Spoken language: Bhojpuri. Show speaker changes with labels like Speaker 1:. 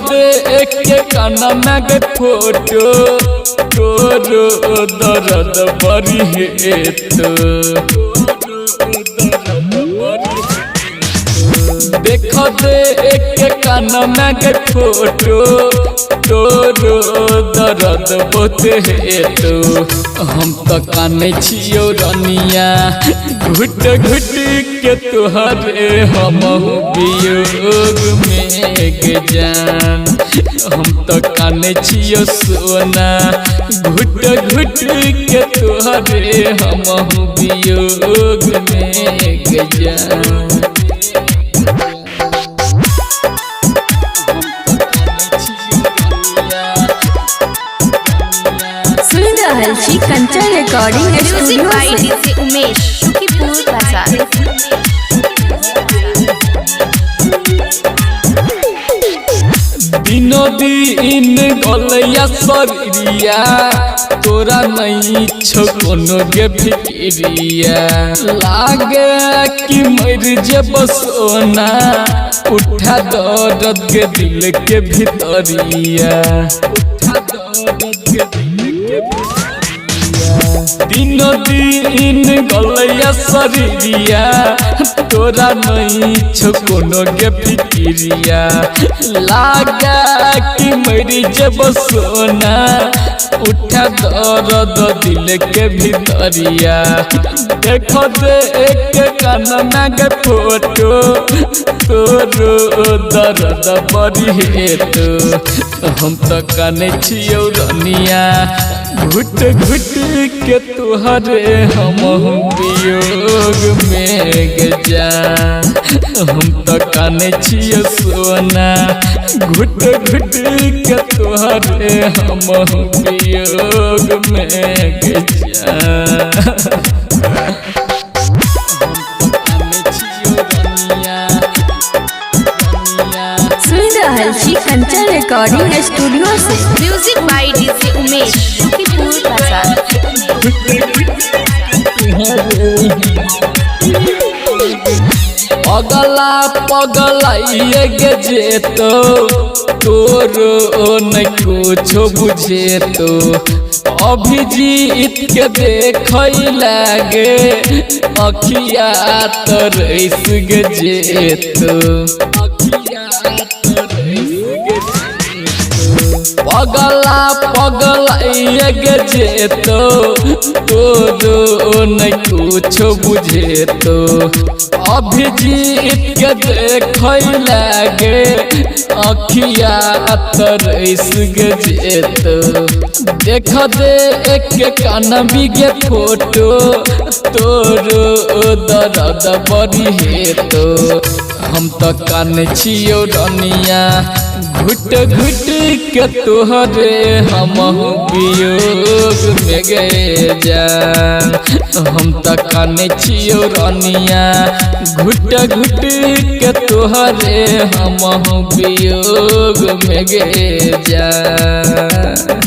Speaker 1: दे एक काना में गे फोटो तोरो दर्द बड़ी है तो देख दे एक काना में गे फोटो तोरो दर्द बोते है तो हम तो काने छियो रनिया घुट घुट के तोहरे हम वियोग में गे जान हम तो काने छियो सोना घुट घुट के तोहरे हम वियोग में गे जान
Speaker 2: Kanchan recording
Speaker 3: music by DJ Umesh Sukhipur Bazar.
Speaker 1: दिनो दिन गलैया शरीरिया तोरा नहीं छो कोनो गे फिक्रिया लागे कि मर जेब सोना उठा दर्द के दिल के भीतरिया उठा दर्द के दिल के दिनो दिन गलैया शरीरिया तोरा नहीं छो कोनो गे फिक्रिया लागा कि मरी जब सोना उठा दर्द दिल के भीतरिया देख दे एक काना में गे फोटो तोरो दर्द बड़ी है तो हम तो काने छियो रनिया घुट घुट के तोहरे हम वियोग में गे जान हम तो काने छियो सोना घुट घुट के तोहरे हम वियोग में गे जान
Speaker 2: कंचन रिकॉर्डिंग स्टूडियो से
Speaker 3: music by DJ Umesh Sukhipur Bazar.
Speaker 1: अगला पगलाइए गे जेतो तोरो न कुछो बुझे तो अभिजीत के देख लागे अखिया तरस गे जेतो पगला गे जेतो तोरो न कुछो बुझे तो अभिजीत के देख लागे अखिया तरस गे जेतो देख दे एक काना गे फोटो तोरो दर्द बड़ी है तो हम तो कान छियो रनिया घुट घुट के तोहरे हम वियोग में गे जान हम तो काने छियो रनिया घुट घुट के तोहरे हम वियोग में गे जान।